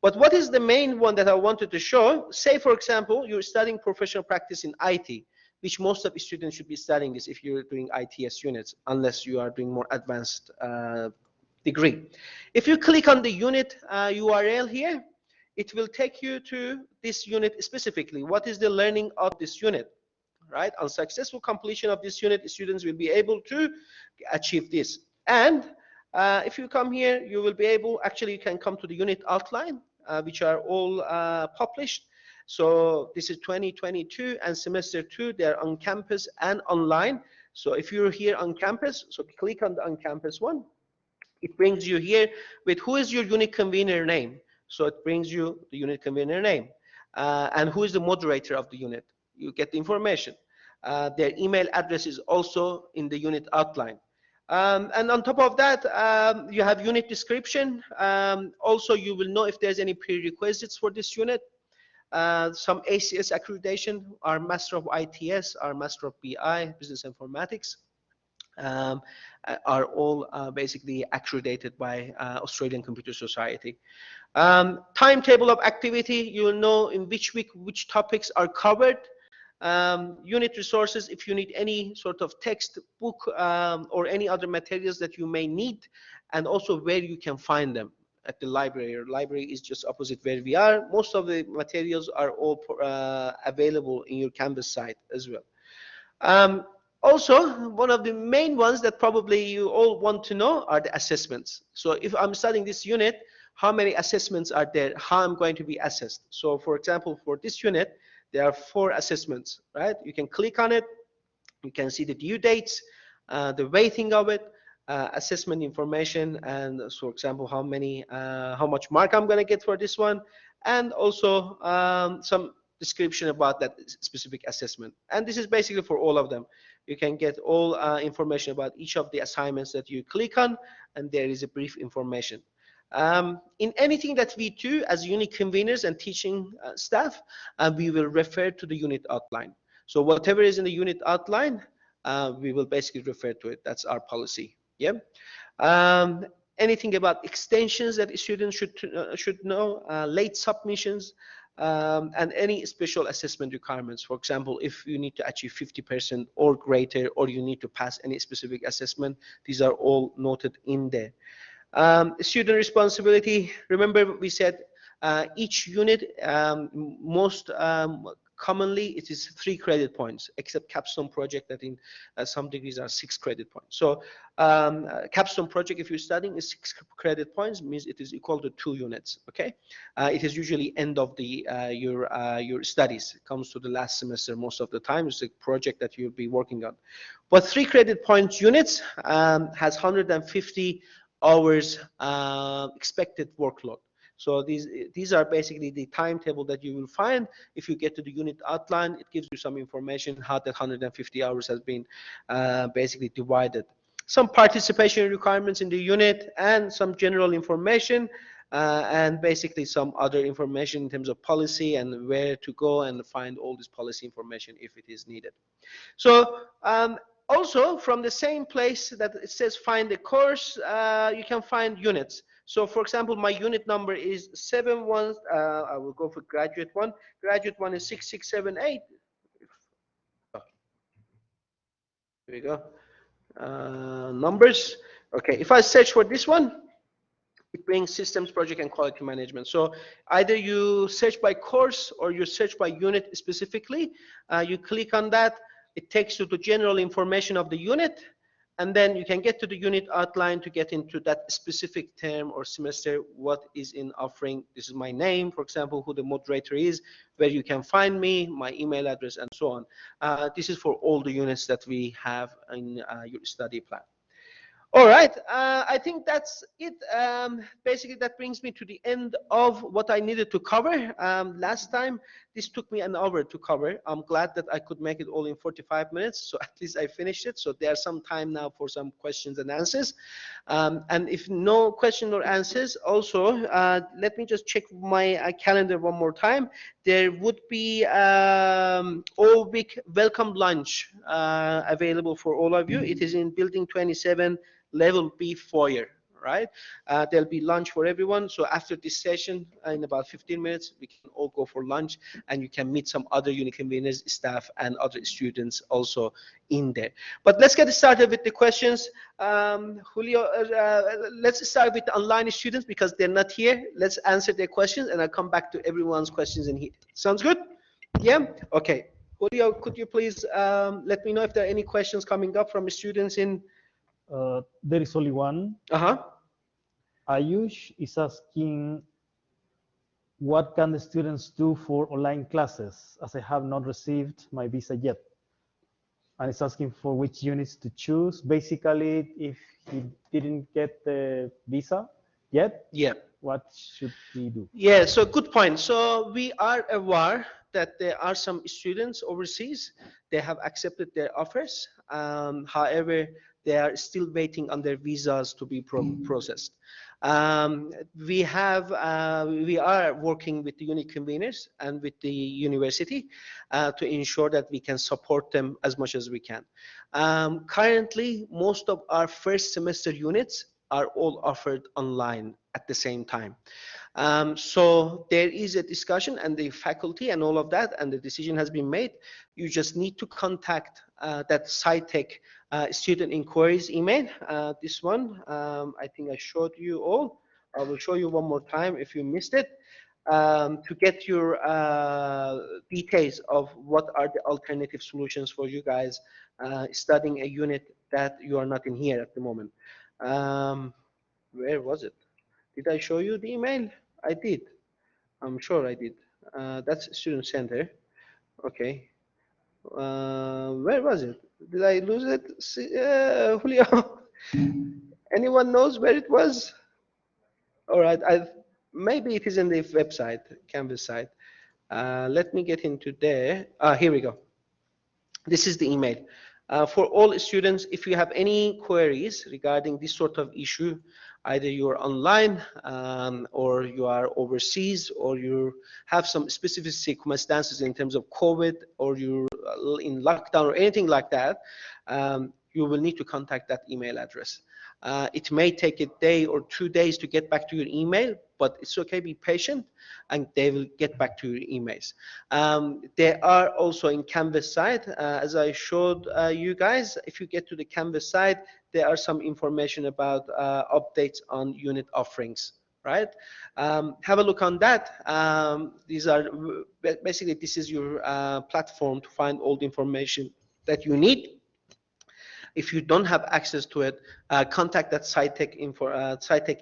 But what is the main one that I wanted to show? Say, for example, you're studying professional practice in IT, which most of the students should be studying this if you're doing ITS units, unless you are doing more advanced degree. If you click on the unit URL here, it will take you to this unit specifically. What is the learning of this unit, right? On successful completion of this unit, students will be able to achieve this. And if you come here, you will be able, actually you can come to the unit outline, which are all published. So this is 2022 and semester 2, they're on campus and online. So if you're here on campus, so click on the on campus one. It brings you here with who is your unit convener name. So it brings you the unit convener name and who is the moderator of the unit. You get the information. Their email address is also in the unit outline. And on top of that, you have unit description. Also, you will know if there's any prerequisites for this unit. Some ACS accreditation, our Master of ITS, our Master of BI, Business Informatics. Are all basically accredited by Australian Computer Society. Timetable of activity, you will know in which week which topics are covered. Unit resources, if you need any sort of textbook or any other materials that you may need, and also where you can find them at the library. Library is just opposite where we are. Most of the materials are all available in your Canvas site as well. Also, one of the main ones that probably you all want to know are the assessments. So if I'm studying this unit, how many assessments are there? How I'm going to be assessed? So for example, for this unit, there are 4 assessments, right? You can click on it. You can see the due dates, the weighting of it, assessment information, and so for example, how much mark I'm going to get for this one, and also some description about that specific assessment. And this is basically for all of them. You can get all information about each of the assignments that you click on, and there is a brief information. In anything that we do as unit conveners and teaching staff, we will refer to the unit outline. So whatever is in the unit outline, we will basically refer to it. That's our policy. Yeah. Anything about extensions that students should know, late submissions, and any special assessment requirements. For example, if you need to achieve 50% or greater, or you need to pass any specific assessment, these are all noted in there. Student responsibility. Remember, we said each unit, most commonly, it is 3 credit points, except capstone project that in some degrees are 6 credit points. So capstone project, if you're studying, is 6 credit points, means it is equal to 2 units. Okay, it is usually end of the your studies. It comes to the last semester most of the time. It's a project that you'll be working on. But 3 credit points units has 150 hours expected workload. So these are basically the timetable that you will find. If you get to the unit outline, it gives you some information how that 150 hours has been basically divided. Some participation requirements in the unit and some general information, and basically some other information in terms of policy and where to go and find all this policy information if it is needed. So also from the same place that it says find the course, you can find units. So for example, my unit number is 71, I will go for graduate one. Graduate one is 6678. Here we go. Numbers. Okay, if I search for this one, it brings systems, project, and quality management. So either you search by course or you search by unit specifically. You click on that, it takes you to general information of the unit, and then you can get to the unit outline to get into that specific term or semester, what is in offering. This is my name, for example, who the moderator is, where you can find me, my email address, and so on. This is for all the units that we have in your study plan. All right, I think that's it. Basically, that brings me to the end of what I needed to cover. Last time, this took me an hour to cover. I'm glad that I could make it all in 45 minutes, so at least I finished it. So there's some time now for some questions and answers. And if no question or answers, also, let me just check my calendar one more time. There would be all week welcome lunch available for all of you. It is in building 27, level B foyer, right? There'll be lunch for everyone. So after this session, in about 15 minutes, we can all go for lunch, and you can meet some other unit conveners, staff, and other students also in there. But let's get started with the questions. Julio, let's start with the online students because they're not here. Let's answer their questions, and I'll come back to everyone's questions in here. Sounds good? Yeah? Okay. Julio, could you please let me know if there are any questions coming up from students in... There is only one. Ayush is asking, what can the students do for online classes, as I have not received my visa yet? And it's asking for which units to choose. Basically, if he didn't get the visa yet, what should he do? Yeah, so good point. So we are aware that there are some students overseas. They have accepted their offers. However, they are still waiting on their visas to be processed. We are working with the unit conveners and with the university to ensure that we can support them as much as we can. Currently, most of our first semester units are all offered online at the same time. So there is a discussion and the faculty and all of that, and the decision has been made. You just need to contact that SciTech student inquiries email. This one, I think I showed you all. I will show you one more time if you missed it, to get your details of what are the alternative solutions for you guys studying a unit that you are not in here at the moment. Where was it? Did I show you the email? I did. I'm sure I did. That's Student Center. Okay. Where was it? Did I lose it? Julio, anyone knows where it was? All right. Maybe it is in the website, Canvas site. Let me get into there. Here we go. This is the email. For all students, if you have any queries regarding this sort of issue, either you are online or you are overseas, or you have some specific circumstances in terms of COVID, or you're in lockdown or anything like that, you will need to contact that email address. It may take a day or 2 days to get back to your email, but it's okay, be patient, and they will get back to your emails. They are also in Canvas site, as I showed you guys. If you get to the Canvas site, there are some information about updates on unit offerings, right? Have a look on that. These are basically, this is your platform to find all the information that you need. If you don't have access to it, contact that SciTech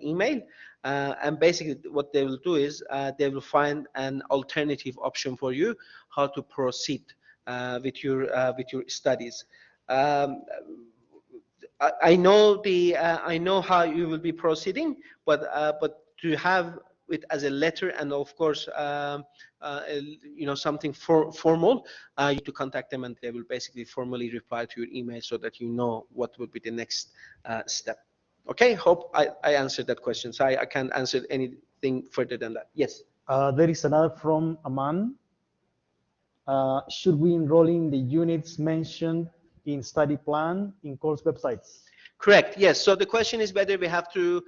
email, and basically what they will do is they will find an alternative option for you how to proceed with your studies. I know how you will be proceeding, but to have it as a letter and of course something formal, you need to contact them and they will basically formally reply to your email so that you know what will be the next step. Okay, hope I answered that question. So I can't answer anything further than that. Yes. There is another from Aman. Should we enroll in the units mentioned in study plan in course websites? Correct, yes. So the question is whether we have to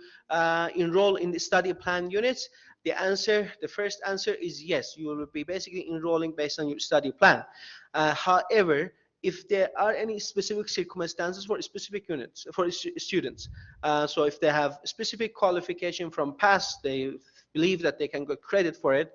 enroll in the study plan units. The first answer is yes. You will be basically enrolling based on your study plan. However, if there are any specific circumstances for specific units, for students, so if they have specific qualification from past, they believe that they can get credit for it,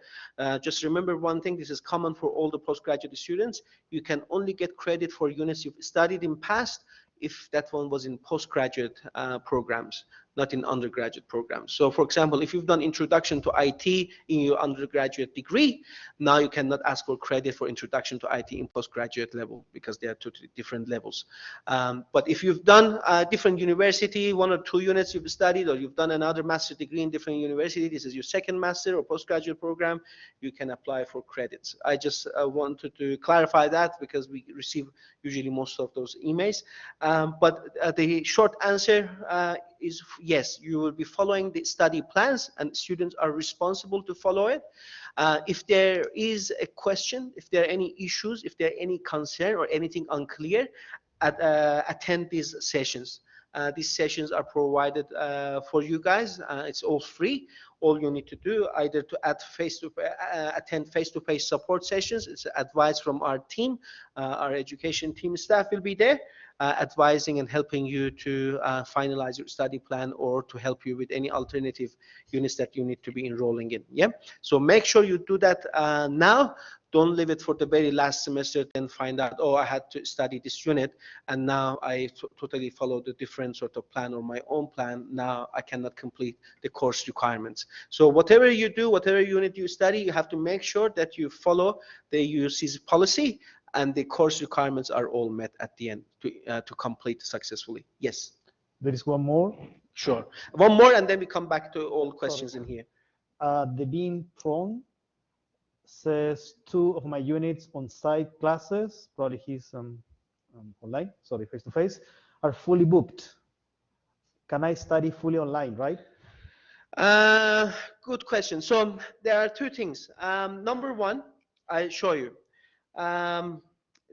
just remember one thing, this is common for all the postgraduate students. You can only get credit for units you've studied in past if that one was in postgraduate programs, not in undergraduate programs. So for example, if you've done introduction to IT in your undergraduate degree, now you cannot ask for credit for introduction to IT in postgraduate level because they are totally different levels. But if you've done a different university, 1 or 2 units you've studied, or you've done another master degree in different university, this is your second master or postgraduate program, you can apply for credits. I just wanted to clarify that because we receive usually most of those emails. But the short answer is yes, you will be following the study plans and students are responsible to follow it. If there is a question, if there are any issues, if there are any concern or anything unclear, attend these sessions. These sessions are provided for you guys. It's all free. All you need to do either to attend face-to-face support sessions. It's advice from our team. Our education team staff will be there advising and helping you to finalize your study plan or to help you with any alternative units that you need to be enrolling in. Yeah. So make sure you do that now. Don't leave it for the very last semester, then find out, oh, I had to study this unit, and now I totally follow the different sort of plan or my own plan. Now I cannot complete the course requirements. So whatever you do, whatever unit you study, you have to make sure that you follow the UC's policy and the course requirements are all met at the end to complete successfully. Yes. There is one more. Sure. One more, and then we come back to all questions in here. The Dean Prong says 2 of my units on-site classes, probably he's online, sorry, face-to-face, are fully booked. Can I study fully online, right? Good question. So there are 2 things. Number one, I'll show you.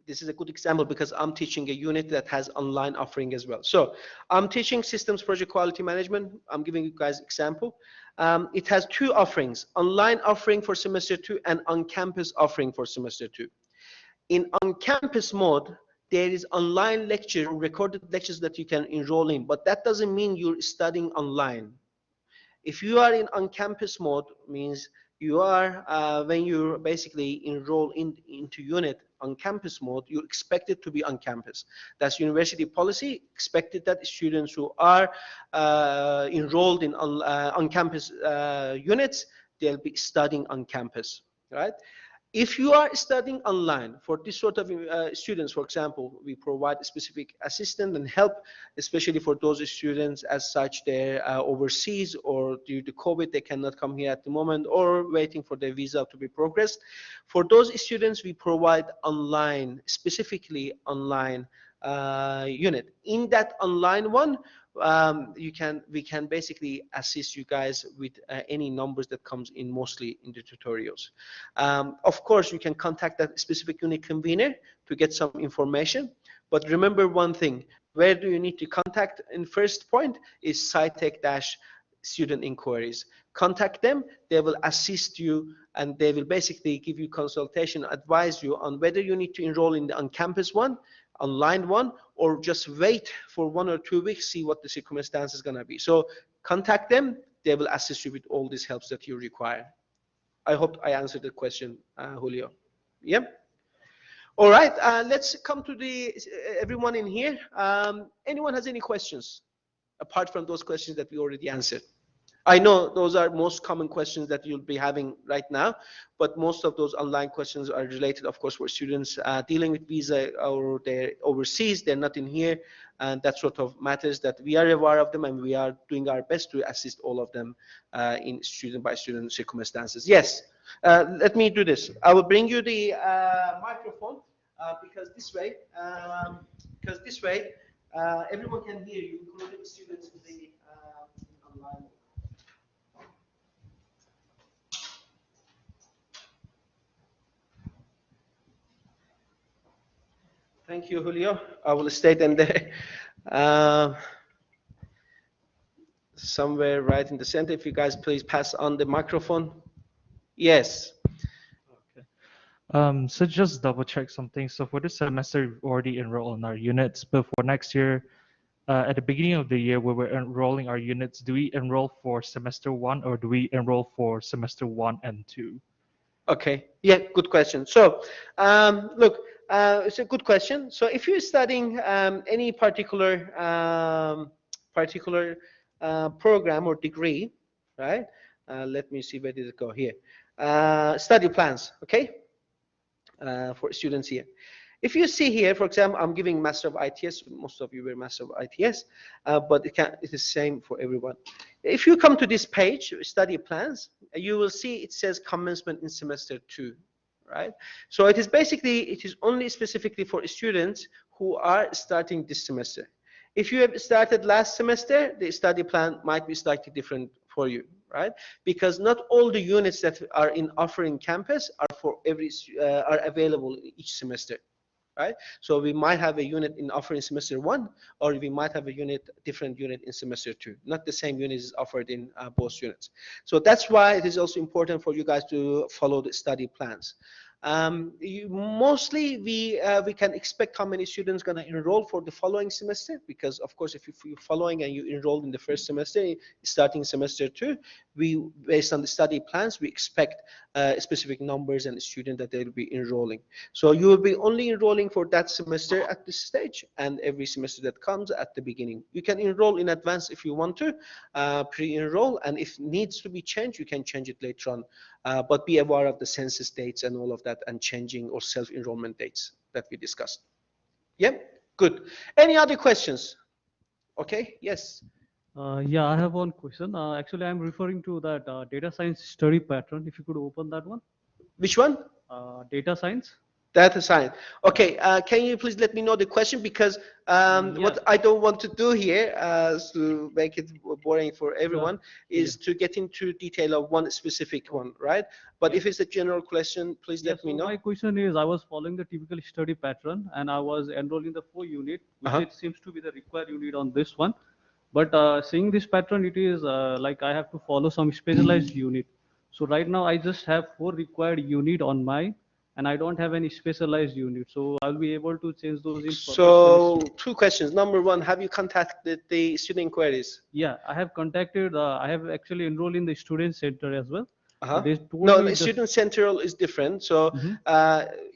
This is a good example because I'm teaching a unit that has online offering as well. So I'm teaching systems project quality management. I'm giving you guys example. It has 2 offerings, online offering for semester 2 and on-campus offering for semester 2. In on-campus mode, there is online lecture, recorded lectures that you can enroll in, but that doesn't mean you're studying online. If you are in on-campus mode, means you are, when you basically enroll into unit on campus mode, you're expected to be on campus. That's university policy, expected that students who are enrolled in on-campus units, they'll be studying on campus, right? If you are studying online, for this sort of students, for example, we provide specific assistance and help, especially for those students as such they're overseas or due to COVID, they cannot come here at the moment or waiting for their visa to be progressed. For those students, we provide online, specifically online unit. In that online one, we can basically assist you guys with any numbers that comes in, mostly in the tutorials. Of course, you can contact that specific unit convener to get some information. But remember one thing, where do you need to contact in first point is SciTech-student inquiries. Contact them, they will assist you, and they will basically give you consultation, advise you on whether you need to enroll in the on-campus one, online one, or just wait for 1 or 2 weeks, see what the circumstance is going to be. So contact them, they will assist you with all these helps that you require. I hope I answered the question, Julio. Yeah. All right, let's come to the everyone in here. Anyone has any questions apart from those questions that we already answered? I know those are most common questions that you'll be having right now, but most of those online questions are related, of course, for students dealing with visa, or they're overseas, they're not in here, and that sort of matters that we are aware of them, and we are doing our best to assist all of them in student by student circumstances. Yes, let me do this. I will bring you the microphone because this way, everyone can hear you, including the students in the online. Thank you, Julio. I will stay then there. Somewhere right in the center. If you guys please pass on the microphone. Yes. Okay. So just double check something. So for this semester, we've already enrolled in our units, but for next year, at the beginning of the year, where we're enrolling our units, do we enroll for semester 1 or do we enroll for semester 1 and 2? Okay. Yeah, good question. So, look, it's a good question. So if you're studying any particular program or degree, right? Let me see, where did it go here? Study plans, okay? For students here. If you see here, for example, I'm giving Master of ITS. Most of you were Master of ITS, but it is the same for everyone. If you come to this page, study plans, you will see it says commencement in semester 2, right? So it is basically, it is only specifically for students who are starting this semester. If you have started last semester, the study plan might be slightly different for you, right? Because not all the units that are in offering campus are for are available each semester. Right? So we might have a unit in offering semester 1, or we might have a different unit in semester 2. Not the same unit is offered in both units. So that's why it is also important for you guys to follow the study plans. Mostly we can expect how many students going to enroll for the following semester, because of course if you're following and you enrolled in the first semester, starting semester 2, we, based on the study plans, we expect specific numbers and students that they will be enrolling. So you will be only enrolling for that semester at this stage, and every semester that comes at the beginning. You can enroll in advance if you want to, pre-enroll, and if needs to be changed, you can change it later on. But be aware of the census dates and all of that, and changing or self-enrollment dates that we discussed. Yeah, good. Any other questions? Okay, yes. Yeah, I have one question. Actually, I'm referring to that data science study pattern. If you could open that one. Which one? Data science. Data science. Okay, can you please let me know the question, because what I don't want to do here, to make it boring for everyone, is to get into detail of one specific one, right? But if it's a general question, please let me know. My question is, I was following the typical study pattern, and I was enrolling the 4 unit, which it seems to be the required unit on this one. But seeing this pattern, it is like I have to follow some specialized unit. So right now, I just have 4 required unit on my, and I don't have any specialized unit. So I'll be able to change those in. So 2 questions. Number 1, have you contacted the student inquiries? Yeah, I have contacted, I have actually enrolled in the student center as well. No, the student central is different. So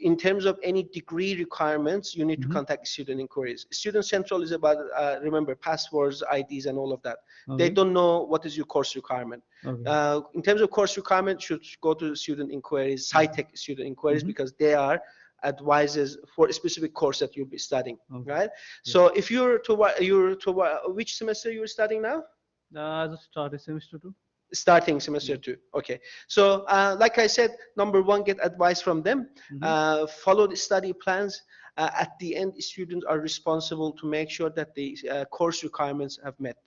in terms of any degree requirements, you need to contact student inquiries. Student central is about, remember, passwords, IDs, and all of that. They don't know what is your course requirement. In terms of course requirement, you should go to student inquiries, SciTech student inquiries, because they are advisors for a specific course that you'll be studying, right? So if you're which semester you're studying now? I just started semester 2. Starting semester 2. Okay. So like I said, number 1, get advice from them. Follow the study plans. at the end, students are responsible to make sure that the course requirements have met.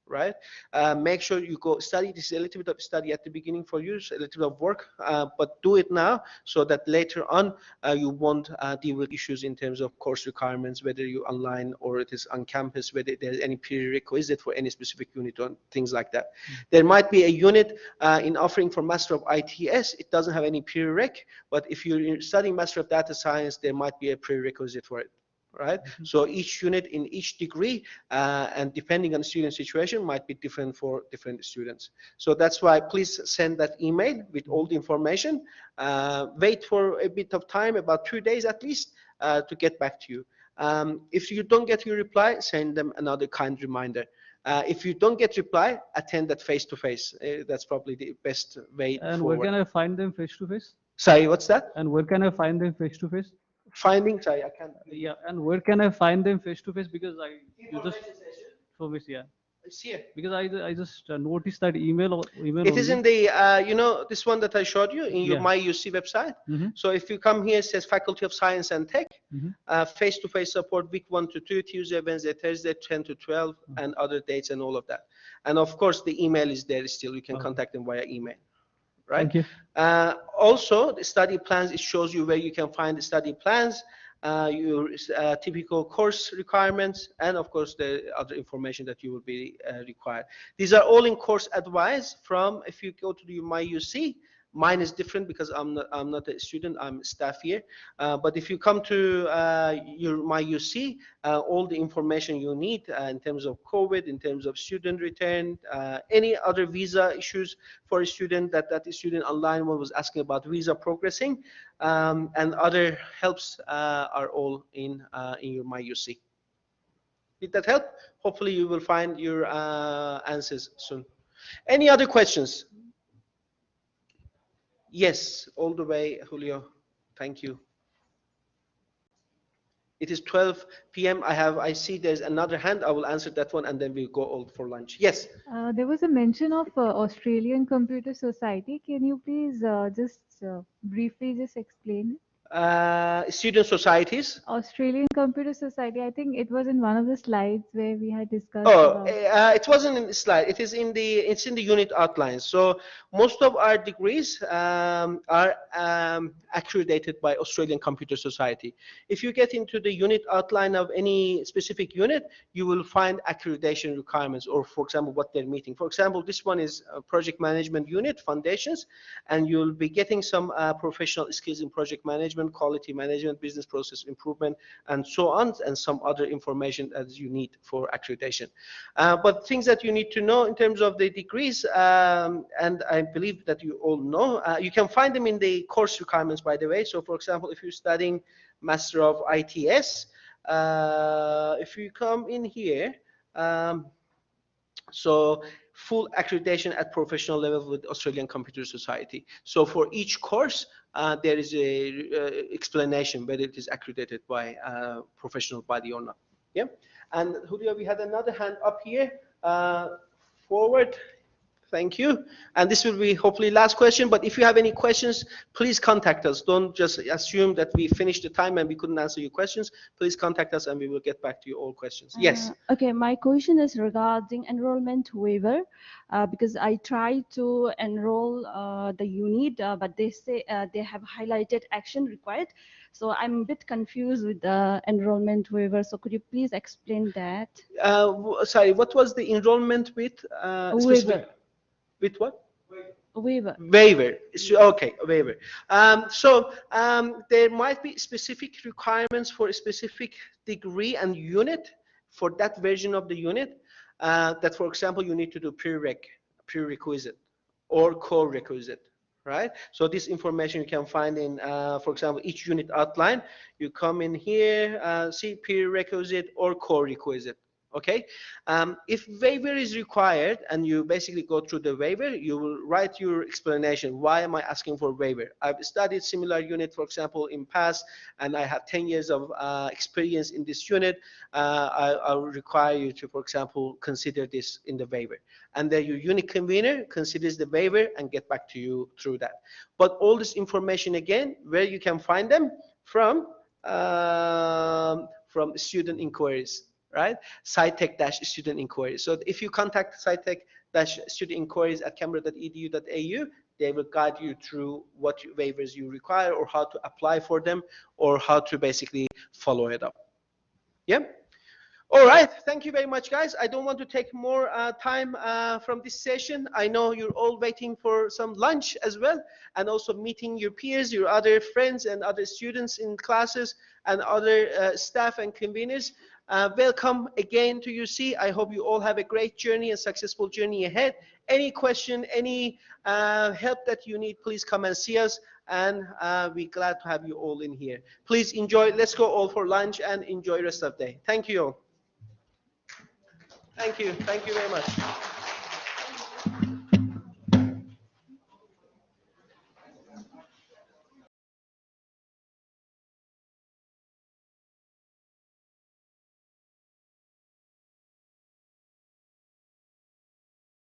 Right? Make sure you go study. This is a little bit of study at the beginning for you, so a little bit of work, but do it now so that later on you won't deal with issues in terms of course requirements, whether you're online or it is on campus, whether there's any prerequisite for any specific unit or things like that. There might be a unit in offering for Master of ITS. It doesn't have any prereq, but if you're studying Master of Data Science, there might be a prerequisite for it. Right? So each unit in each degree and depending on the student situation might be different for different students. So that's why please send that email with all the information. Wait for a bit of time, about 2 days at least, to get back to you. If you don't get your reply, send them another kind reminder. If you don't get reply, attend that face-to-face. That's probably the best way And forward. where can I find them face to face? Sorry, what's that? And where can I find them face to face? Finding, sorry, I can't. Yeah, and where can I find them face to face? Because you just show me, yeah. It's here. Because I just noticed that email It is in the, you know, this one that I showed you in your Yeah. My UC website. Mm-hmm. So if you come here, it says Faculty of Science and Tech, Mm-hmm. face-to-face support week 1 to 2, Tuesday, Wednesday, Thursday, 10 to 12, and other dates and all of that. And of course, the email is there still. You can Okay. contact them via email. Right? Thank you. Also, the study plans, it shows you where you can find the study plans, your typical course requirements, and of course the other information that you will be required. These are all in course advice from, if you go to the My UC, mine is different because I'm not a student, I'm staff here. But if you come to your My UC, all the information you need in terms of COVID, in terms of student return, any other visa issues for a student, that student online one was asking about visa progressing, and other helps are all in your My UC. Did that help? Hopefully you will find your answers soon. Any other questions? Yes, all the way, Julio. Thank you. It is 12 p.m. I see there's another hand. I will answer that one and then we'll go all for lunch. Yes. There was a mention of Australian Computer Society. Can you please just briefly just explain? Student societies. Australian Computer Society, I think it was in one of the slides where we had discussed Oh, about. it wasn't in the slide. It's in the unit outlines. So most of our degrees are accredited by Australian Computer Society. If you get into the unit outline of any specific unit, you will find accreditation requirements, or for example, what they're meeting. For example, this one is project management unit, foundations, and you'll be getting some professional skills in project management, quality management, business process improvement, and so on, and some other information as you need for accreditation. But things that you need to know in terms of the degrees, and I believe that you all know, you can find them in the course requirements, by the way. So for example, if you're studying Master of ITS, if you come in here, so full accreditation at professional level with Australian Computer Society. So for each course, there is a explanation whether it is accredited by a professional body or not. Yeah. And Julio, we had another hand up here. Forward. Thank you. And this will be hopefully last question, but if you have any questions, please contact us. Don't just assume that we finished the time and we couldn't answer your questions. Please contact us and we will get back to you all questions. Yes. Okay, my question is regarding enrollment waiver, because I tried to enroll the unit, but they say they have highlighted action required. So I'm a bit confused with the enrollment waiver. So could you please explain that? Sorry, what was the enrollment with? Waiver. With what? Waiver. Waiver. Okay, waiver. There might be specific requirements for a specific degree and unit for that version of the unit. That, for example, you need to do prerequisite or co-requisite, right? So this information you can find in, for example, each unit outline. You come in here, see prerequisite or co-requisite. Okay, if waiver is required and you basically go through the waiver, you will write your explanation. Why am I asking for waiver? I've studied similar unit, for example, in past, and I have 10 years of experience in this unit. I will require you to, for example, consider this in the waiver. And then your unit convener considers the waiver and get back to you through that. But all this information again, where you can find them from from student inquiries, right? SciTech-student inquiries. So if you contact SciTech-student inquiries at canberra.edu.au, they will guide you through what waivers you require or how to apply for them or how to basically follow it up. Yeah. All right, thank you very much, guys. I don't want to take more time from this session. I know you're all waiting for some lunch as well, and also meeting your peers, your other friends and other students in classes and other staff and conveners. Welcome again to UC. I hope you all have a great journey and successful journey ahead. Any question, any help that you need, please come and see us, and we're glad to have you all in here. Please enjoy. Let's go all for lunch and enjoy the rest of the day. Thank you all. Thank you. Thank you very much.